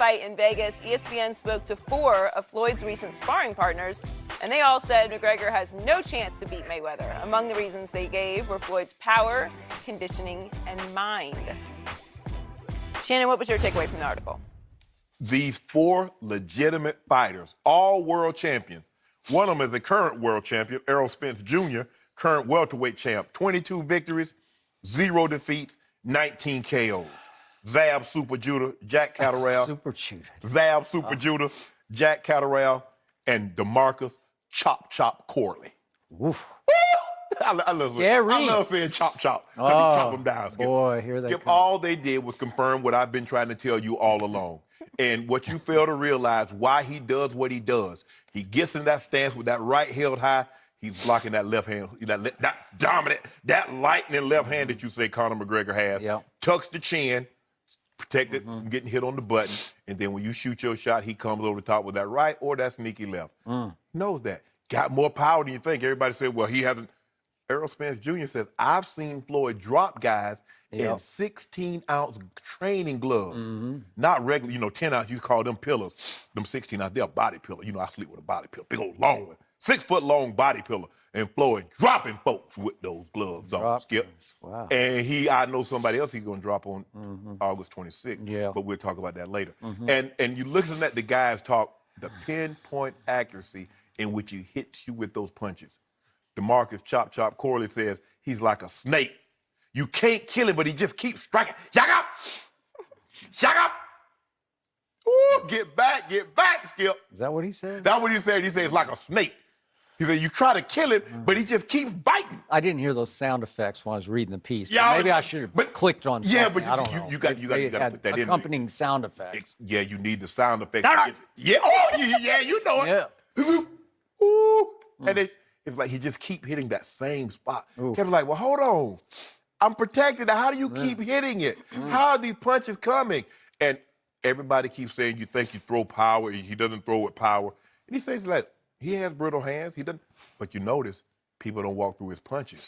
fight in Vegas, ESPN spoke to 4 of Floyd's recent sparring partners, and they all said McGregor has no chance to beat Mayweather. Among the reasons they gave were Floyd's power, conditioning, and mind. Shannon, what was your takeaway from the article? These 4 legitimate fighters, all world champions. One of them is the current world champion, Errol Spence Jr., current welterweight champ. 22 victories, 0 defeats, 19 KOs. Zab Super Judah, Jack Catterall. Super Judah. Zab Super Judah, Jack Catterall, and DeMarcus Chop Chop Corley. Oof. I love saying chop chop. Let me chop them down, Skip. Boy, here they Skip, come. all they did was confirm what I've been trying to tell you all along. And what you fail to realize, why he does what he does. He gets in that stance with that right held high. He's blocking that left hand, that dominant, that lightning left hand that you say Conor McGregor has. Yep. Tucks the chin, protected from getting hit on the button. And then when you shoot your shot, he comes over the top with that right or that sneaky left. Knows that. Got more power than you think. Everybody said, well, he hasn't. Errol Spence Jr. says, I've seen Floyd drop guys in 16-ounce training gloves. Not regular, 10-ounce, you call them pillars. Them 16-ounce, they're a body pillar. I sleep with a body pillar, big old long one. 6-foot-long body pillar. And Floyd dropping folks with those gloves on, Skip. Wow. And I know somebody else he's going to drop on August 26th. Yeah. But we'll talk about that later. And you listen at the guys talk, the pinpoint accuracy in which he hits you with those punches. DeMarcus Chop Chop Corley says he's like a snake. You can't kill him, but he just keeps striking. Shut up! Shut up! Ooh, get back, Skip. Is that what he said? That's what he said. He said it's like a snake. He said you try to kill him, but he just keeps biting. I didn't hear those sound effects when I was reading the piece. Yeah, maybe I should have clicked on something. Yeah, but I don't know. you got to put that in. Accompanying sound effects. Yeah, you need the sound effects. Yeah, you know it. Yeah. Ooh. And it's like he just keep hitting that same spot. Kevin's like, well, hold on. I'm protected. How do you keep hitting it? How are these punches coming? And everybody keeps saying you think you throw power. He doesn't throw with power. And he says, like, he has brittle hands. He doesn't. But you notice people don't walk through his punches.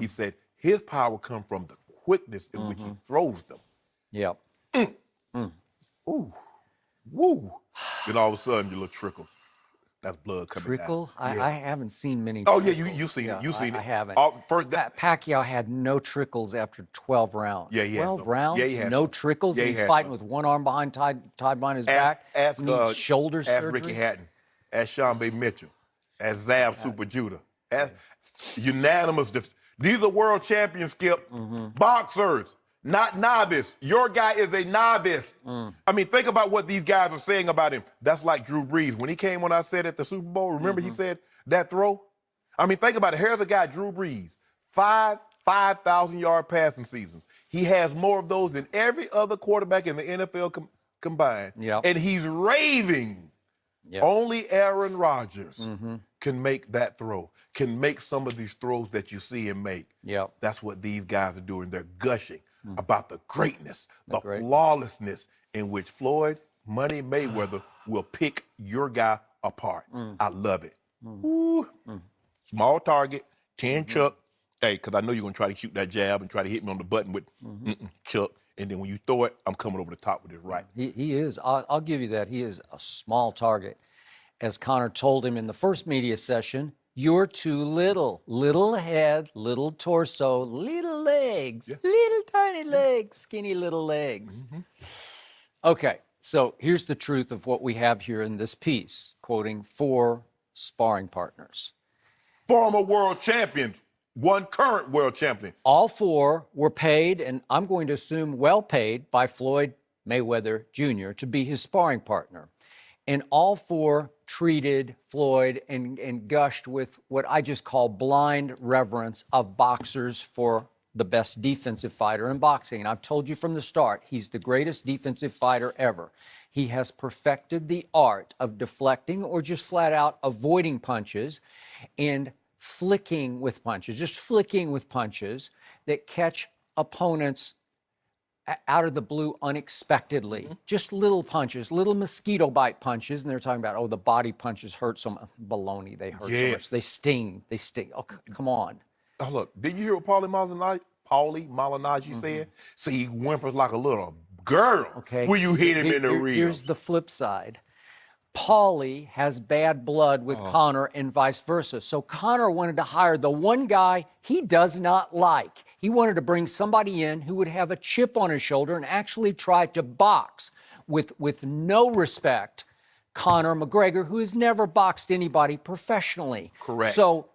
He said his power comes from the quickness in which he throws them. Yep. Ooh. Woo. Then all of a sudden, you look trickle. That's blood coming Trickle? down. I haven't seen many Oh, trickles. yeah, you've seen it. You've seen it. I haven't. First, Pacquiao had no trickles after 12 rounds. Yeah, he had 12 some. rounds? Yeah, he had no some. trickles? Yeah, And he he's had fighting some. with one arm tied behind his back? Needs shoulder surgery? Ask Ricky Hatton. Ask Sean B. Mitchell. Ask Zab Super Judah. Ask unanimous. These are world champions, Skip. Boxers, not novice. Your guy is a novice. I mean, think about what these guys are saying about him. That's like Drew Brees. When he came on, I said at the Super Bowl, remember he said that throw? I mean, think about it. Here's a guy, Drew Brees, 5,000-yard passing seasons. He has more of those than every other quarterback in the NFL combined. Yep. And he's raving. Yep. Only Aaron Rodgers can make that throw, can make some of these throws that you see him make. Yep. That's what these guys are doing. They're gushing about the greatness, the flawlessness in which Floyd Money Mayweather will pick your guy apart. I love it. Ooh. Small target, 10 chuck. Hey, because I know you're going to try to shoot that jab and try to hit me on the button with chuck. And then when you throw it, I'm coming over the top with his right. He is. I'll give you that. He is a small target. As Conor told him in the first media session, you're too little. Little head, little torso, little legs, little tiny legs, skinny little legs. Okay, so here's the truth of what we have here in this piece, quoting 4 sparring partners. Former world champions, one current world champion. All 4 were paid, and I'm going to assume well paid, by Floyd Mayweather Jr. to be his sparring partner. And all 4 treated Floyd and gushed with what I just call blind reverence of boxers for the best defensive fighter in boxing. And I've told you from the start, he's the greatest defensive fighter ever. He has perfected the art of deflecting or just flat out avoiding punches and flicking with punches, just flicking with punches that catch opponents out of the blue unexpectedly. Just little punches, little mosquito bite punches. And they're talking about, oh, the body punches hurt so much. Baloney, they hurt so much. They sting. They sting. Oh, come on. Oh, look, did you hear what Paulie Malignaggi said? So he whimpers like a little girl Okay. when you hit him in the ribs. Here's the flip side. Paulie has bad blood with Conor and vice versa. So Conor wanted to hire the one guy he does not like. He wanted to bring somebody in who would have a chip on his shoulder and actually try to box with no respect Conor McGregor, who has never boxed anybody professionally. Correct. So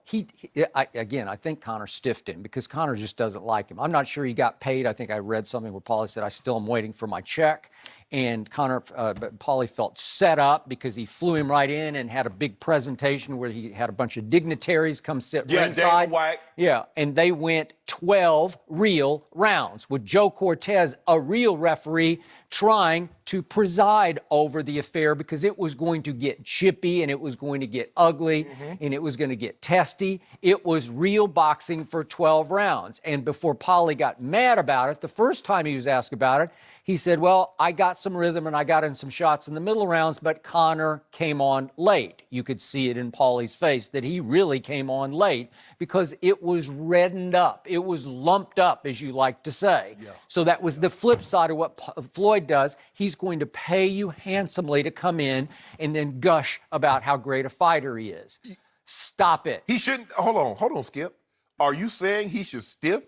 I think Conor stiffed him because Conor just doesn't like him. I'm not sure he got paid. I think I read something where Paulie said, I still am waiting for my check. And Paulie felt set up because he flew him right in and had a big presentation where he had a bunch of dignitaries come sit ringside. Dana White. Yeah, and they went 12 real rounds with Joe Cortez, a real referee, trying to preside over the affair because it was going to get chippy and it was going to get ugly and it was going to get testy. It was real boxing for 12 rounds. And before Paulie got mad about it, the first time he was asked about it, he said, well, I got some rhythm and I got in some shots in the middle rounds, but Conor came on late. You could see it in Paulie's face that he really came on late because it was reddened up. It was lumped up, as you like to say. Yeah. So that was the flip side of what Floyd does. He's going to pay you handsomely to come in and then gush about how great a fighter he is. Stop it. He shouldn't. Hold on, Skip. Are you saying he should stiff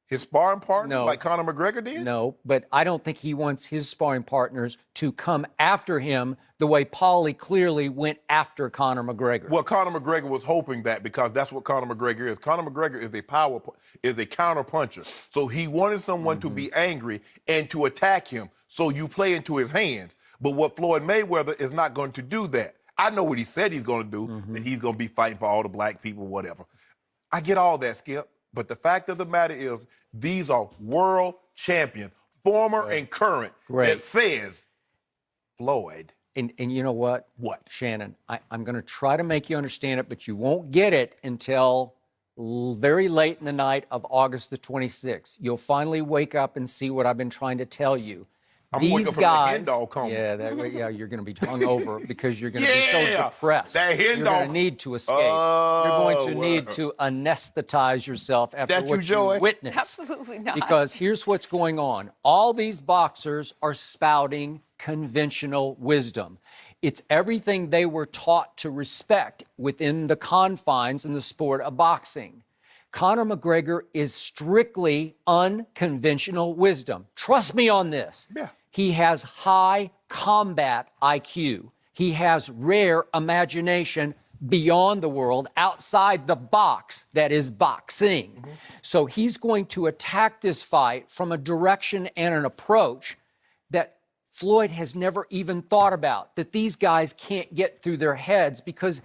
his sparring partners like Conor McGregor did? No, but I don't think he wants his sparring partners to come after him the way Paulie clearly went after Conor McGregor. Well, Conor McGregor was hoping that because that's what Conor McGregor is. Conor McGregor is a counter puncher. So he wanted someone to be angry and to attack him. So you play into his hands. But what Floyd Mayweather is not going to do that. I know what he said he's going to do, that he's going to be fighting for all the black people, whatever. I get all that, Skip. But the fact of the matter is, these are world champion, former and current, that says Floyd. And you know what? What? Shannon, I'm going to try to make you understand it, but you won't get it until very late in the night of August the 26th. You'll finally wake up and see what I've been trying to tell you. These guys, yeah, you're going to be hungover because you're going to be so depressed. You're going to need to escape. You're going to need to anesthetize yourself after what you witnessed. Absolutely not. Because here's what's going on. All these boxers are spouting conventional wisdom. It's everything they were taught to respect within the confines in the sport of boxing. Conor McGregor is strictly unconventional wisdom. Trust me on this. Yeah. He has high combat IQ. He has rare imagination beyond the world, outside the box that is boxing. So he's going to attack this fight from a direction and an approach that Floyd has never even thought about, that these guys can't get through their heads because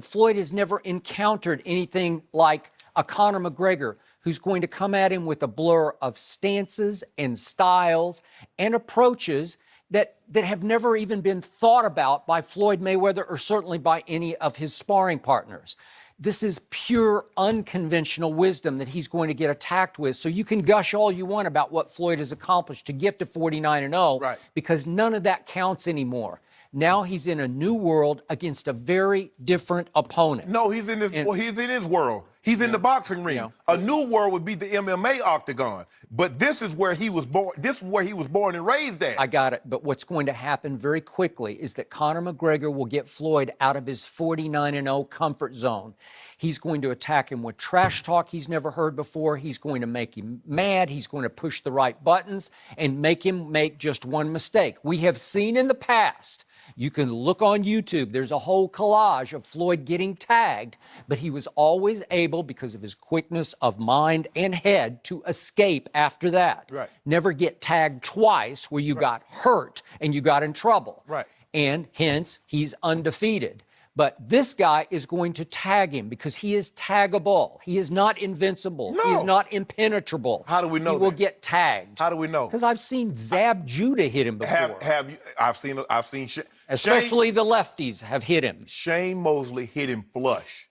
Floyd has never encountered anything like a Conor McGregor who's going to come at him with a blur of stances and styles and approaches that have never even been thought about by Floyd Mayweather or certainly by any of his sparring partners. This is pure unconventional wisdom that he's going to get attacked with. So you can gush all you want about what Floyd has accomplished to get to 49-0, because none of that counts anymore. Now he's in a new world against a very different opponent. No, he's in this. He's in his world. He's in the boxing ring. A new world would be the MMA octagon. But this is where he was born. This is where he was born and raised at. I got it. But what's going to happen very quickly is that Conor McGregor will get Floyd out of his 49-0 comfort zone. He's going to attack him with trash talk he's never heard before. He's going to make him mad. He's going to push the right buttons and make him make just one mistake. We have seen in the past. You can look on YouTube. There's a whole collage of Floyd getting tagged, but he was always able, because of his quickness of mind and head, to escape after that. Right. Never get tagged twice where you got hurt and you got in trouble. Right. And hence, he's undefeated. But this guy is going to tag him because he is taggable. He is not invincible. No. He is not impenetrable. How do we know He will that? get tagged. How do we know? Because I've seen Zab Judah hit him before. Have you? I've seen Especially the lefties have hit him. Shane Mosley hit him flush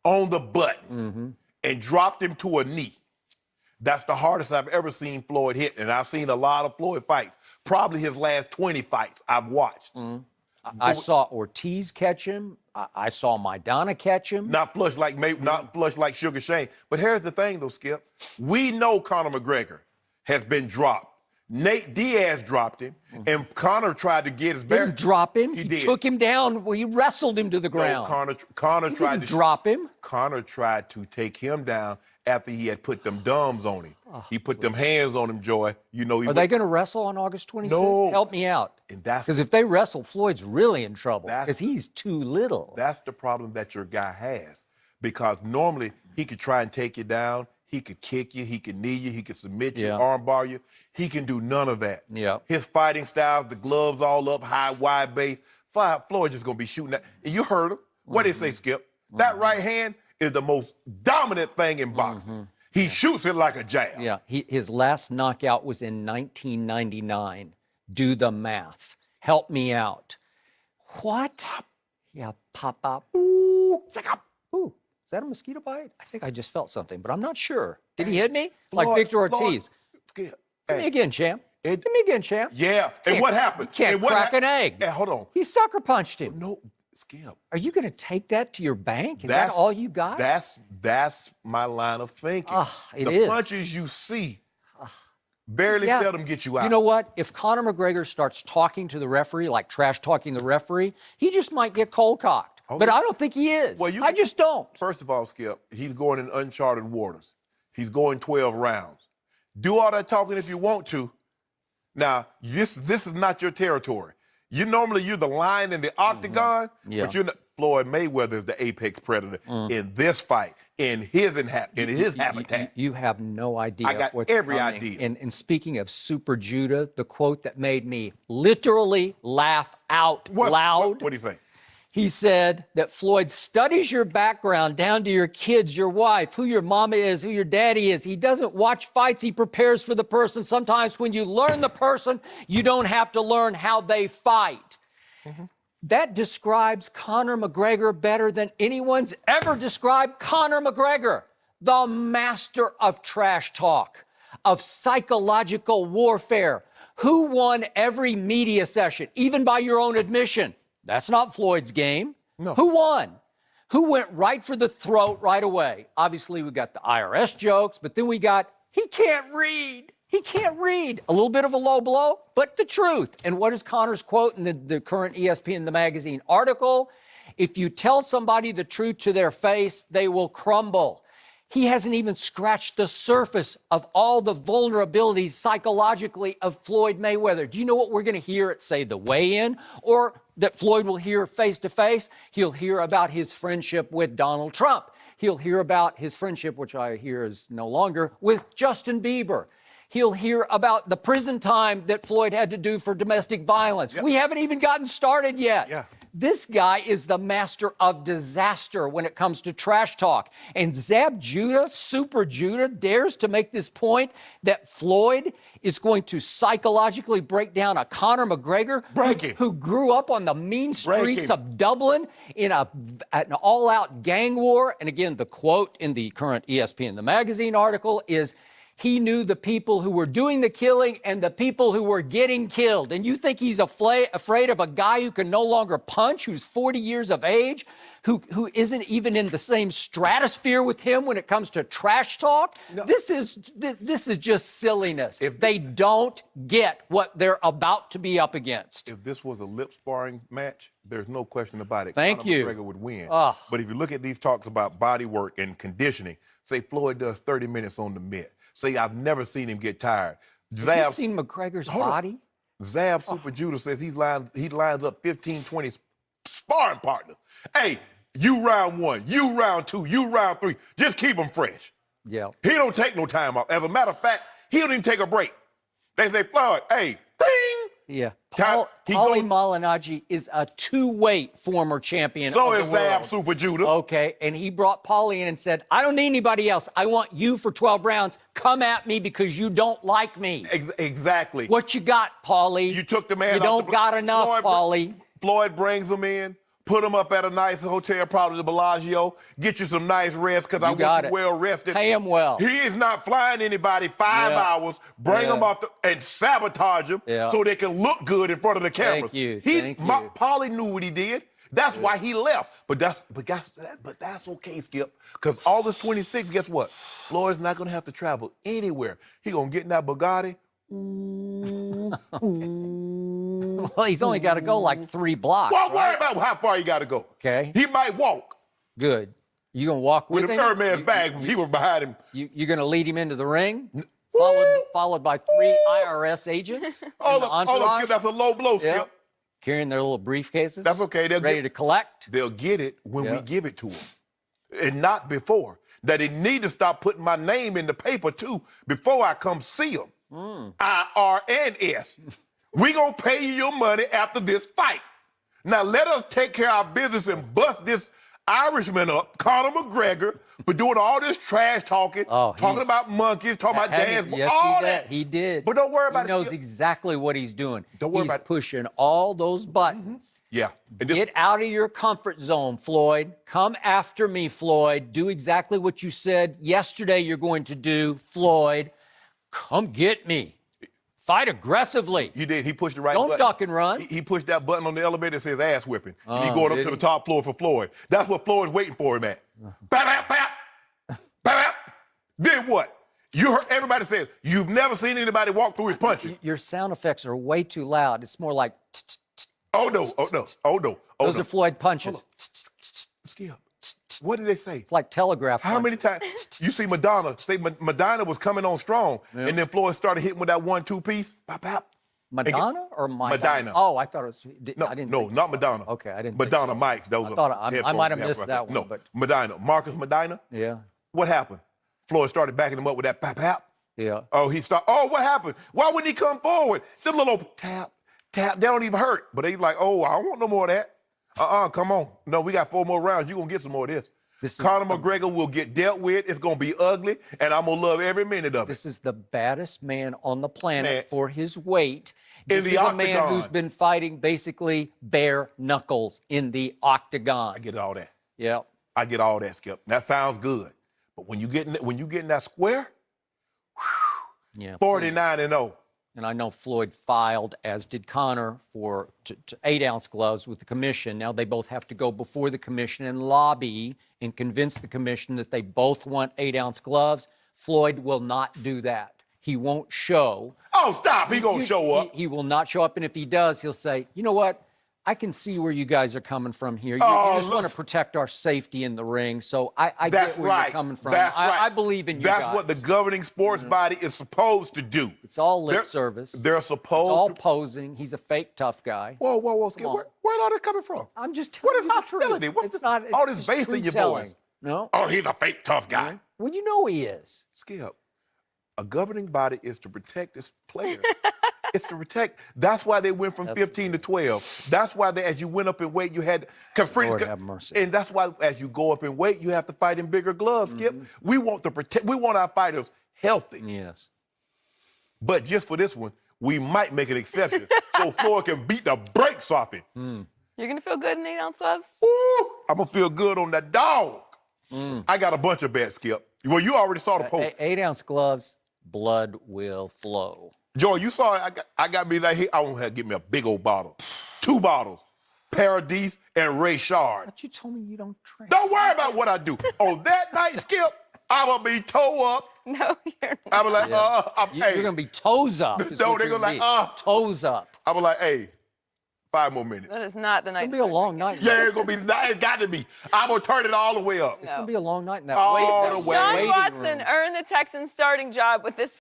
on the button and dropped him to a knee. That's the hardest I've ever seen Floyd hit, and I've seen a lot of Floyd fights. Probably his last 20 fights I've watched. I saw Ortiz catch him. I saw Maidana catch him. Not flush like Sugar Shane. But here's the thing, though, Skip. We know Conor McGregor has been dropped Nate Diaz dropped him, and Conor tried to get his bear. Didn't drop him. He He did. took him down. Well, he wrestled him to the ground. No, Conor He tried didn't to drop him. Conor tried to take him down after he had put them dumbs on him. He put them hands on him, Joy. You know, Are they going to wrestle on August 26th? No. Help me out. And that's Because if they wrestle, Floyd's really in trouble That's- because he's too little. That's the problem that your guy has. Because normally he could try and take you down. He could kick you. He could knee you. He could submit you, Yeah. arm bar you. He can do none of that. Yeah. His fighting style, the gloves all up, high, wide base. Floyd just going to be shooting that. And you heard him. What did they say, Skip? That right hand is the most dominant thing in boxing. He shoots it like a jab. Yeah, his last knockout was in 1999. Do the math. Help me out. What? Yeah, pop. Ooh, Ooh, is that a mosquito bite? I think I just felt something, but I'm not sure. Did he hit me? Like Floyd, Victor Floyd, Ortiz. Skip. Hit me Hey, again, champ. Hit me again, champ. yeah. And what happened? You can't And what crack an egg. Hey, hold on. He sucker punched him. No, Skip. Are you going to take that to your bank? Is that all you got? That's my line of thinking. It the is. punches you see barely Yeah. seldom get you out. You know what? If Conor McGregor starts talking to the referee, like trash talking the referee, he just might get cold cocked. But I don't think he is. Well, I just don't. First of all, Skip, he's going in uncharted waters. He's going 12 rounds. Do all that talking if you want to. Now, this is not your territory. You're the lion in the octagon, Yeah. but you're not. Floyd Mayweather is the apex predator in this fight, in his habitat. You have no idea I got what's every coming. idea. And speaking of Super Judah, the quote that made me literally laugh out loud. What do you think? He said that Floyd studies your background down to your kids, your wife, who your mama is, who your daddy is. He doesn't watch fights. He prepares for the person. Sometimes when you learn the person, you don't have to learn how they fight. That describes Conor McGregor better than anyone's ever described Conor McGregor, the master of trash talk, of psychological warfare. Who won every media session, even by your own admission? That's not Floyd's game. No. Who won? Who went right for the throat right away? Obviously, we got the IRS jokes, but then we got, he can't read. He can't read. A little bit of a low blow, but the truth. And what is Conor's quote in the current ESPN The Magazine article? If you tell somebody the truth to their face, they will crumble. He hasn't even scratched the surface of all the vulnerabilities psychologically of Floyd Mayweather. Do you know what we're going to hear at, say, the weigh-in, or that Floyd will hear face-to-face? He'll hear about his friendship with Donald Trump. He'll hear about his friendship, which I hear is no longer, with Justin Bieber. He'll hear about the prison time that Floyd had to do for domestic violence. Yep. We haven't even gotten started yet. Yeah. This guy is the master of disaster when it comes to trash talk. And Zab Judah, Super Judah, dares to make this point that Floyd is going to psychologically break down a Conor McGregor who grew up on the mean streets of Dublin in an all-out gang war. And again, the quote in the current ESPN The Magazine article is, he knew the people who were doing the killing and the people who were getting killed. And you think he's afraid of a guy who can no longer punch, who's 40 years of age, who isn't even in the same stratosphere with him when it comes to trash talk? No. This is just silliness. If they don't get what they're about to be up against. If this was a lip sparring match, there's no question about it. Thank you. Conor McGregor would win. But if you look at these talks about body work and conditioning, say Floyd does 30 minutes on the mitt. Say, I've never seen him get tired. Have you seen McGregor's body? Zab Super Judah says he lines up 15, 20 sparring partners. Hey, you round one, you round two, you round three. Just keep him fresh. Yeah. He don't take no time off. As a matter of fact, he don't even take a break. They say, Floyd, hey, ding. Yeah. Paulie Malignaggi is a two-weight former champion of the world. So is Zab Super Judah. Okay, and he brought Paulie in and said, I don't need anybody else. I want you for 12 rounds. Come at me because you don't like me. Exactly. What you got, Paulie? You took the man You don't got enough, Paulie. Floyd brings him in, put him up at a nice hotel, probably the Bellagio, get you some nice rest because I want you well rested. Pay him well. He is not flying anybody 5 hours, bring him off and sabotage him so they can look good in front of the cameras. Thank you. Paulie knew what he did. That's why he left. But that's okay, Skip, because August 26th, guess what? Floyd's not going to have to travel anywhere. He's going to get in that Bugatti, Well, he's only got to go like 3 blocks. Well, worry right? about how far you got to go. Okay. He might walk Good. You gonna walk with with a him? third man's bag when people behind him. You're gonna lead him into the ring, followed by 3 IRS agents in the entourage, That's a low blow, Skip. Yeah. Carrying their little briefcases. That's okay. Ready to collect. They'll get it when we Yeah. give it to them, and not before. That they need to stop putting my name in the paper too before I come see them. IRS. We gonna pay you your money after this fight. Now let us take care of our business and bust this Irishman up, Conor McGregor, for doing all this trash talking, talking about monkeys, talking about dance, Yes, all he that. did. He did. But don't worry about it. He knows exactly what he's doing. Don't worry he's about it. pushing all those buttons. Yeah. And this- Get out of your comfort zone, Floyd. Come after me, Floyd. Do exactly what you said yesterday you're going to do, Floyd. Come get me. Fight aggressively. He did. He pushed the right Don't button. duck and run. He pushed that button on the elevator that says ass whipping. And he Oh, going up did to he? the top floor for Floyd. That's what Floyd's waiting for him at. Bap, bap, bap. Bap, bap. Then what? You heard everybody says you've never seen anybody walk through his punches. Your sound effects are way too loud. It's more like Oh no, oh no, oh no, oh those no. are Floyd punches. Skip. What did they say? It's like telegraph How many punches. times you see Madonna say Madonna was coming on strong, and then Floyd started hitting with that 1-2 piece? Bap, bap. Madonna or Madonna. Oh, I thought it was. No, I didn't no, think not so. Madonna. Okay, I didn't. Madonna think so. Mike's. That was I thought I headphone might have we had missed right that there. one, No, but Medina. Marcus Medina. yeah, What happened? Floyd started backing him up with that pap pap. yeah. Oh, what happened? Why wouldn't he come forward? Them little tap, tap, they don't even hurt. But he's like, oh, I don't want no more of that. Come on. No, we got 4 more rounds. You're going to get some more of this. Conor McGregor will get dealt with. It's going to be ugly, and I'm going to love every minute of it. This is the baddest man on the planet Man. for his weight. In This the is a man octagon. who's been fighting basically bare knuckles in the octagon. I get all that. Yeah. I get all that, Skip. That sounds good. But when you get in that square, Yeah. 49-0. And I know Floyd filed, as did Conor, for 8-ounce gloves with the commission. Now they both have to go before the commission and lobby and convince the commission that they both want 8-ounce gloves. Floyd will not do that. He won't show. Oh, stop. He going to show up. He will not show up. And if he does, he'll say, you know what? I can see where you guys are coming from here. You just want to protect our safety in the ring. So I get where you're coming from. That's right. I believe in you That's guys. what the governing sports body is supposed to do. It's all lip service. They're supposed It's all to. posing. He's a fake tough guy. Whoa, Skip. on. Where's all this coming from? I'm just What telling is you the truth. hostility? What's It's this- not, it's all this just bass in your truth-telling. voice? No. Oh, he's a fake tough guy. Well, you know he is. Skip, a governing body is to protect its players. It's to protect. That's why they went from 15 to 12. That's why as you went up in weight, you had. Lord have mercy. And that's why as you go up in weight, you have to fight in bigger gloves, Skip. We want to protect. We want our fighters healthy. Yes. But just for this one, we might make an exception so Floyd can beat the brakes off it. You're going to feel good in 8-ounce gloves? Ooh, I'm gonna feel good on that dog. I got a bunch of bets, Skip. Well, you already saw the post. 8-ounce gloves, blood will flow. Joy, you saw it. I got me like, I want to get me a big old bottle. 2 bottles. Paradise and Ray Shard. But you told me you don't drink. Don't worry about what I do. On that night, Skip, I'm going to be toe up. No, you're not. I'm like, You're going to be toes up. is No, what they're you're gonna gonna like, be. Toes up. I'm like, hey, 5 more minutes. That is not the night. It's going to be a long night. Yeah, it's going to be, it got to be. I'm going to turn it all the way up. It's going to be a long night in that All wait. the way. Sean waiting Watson room. earned the Texans starting job with this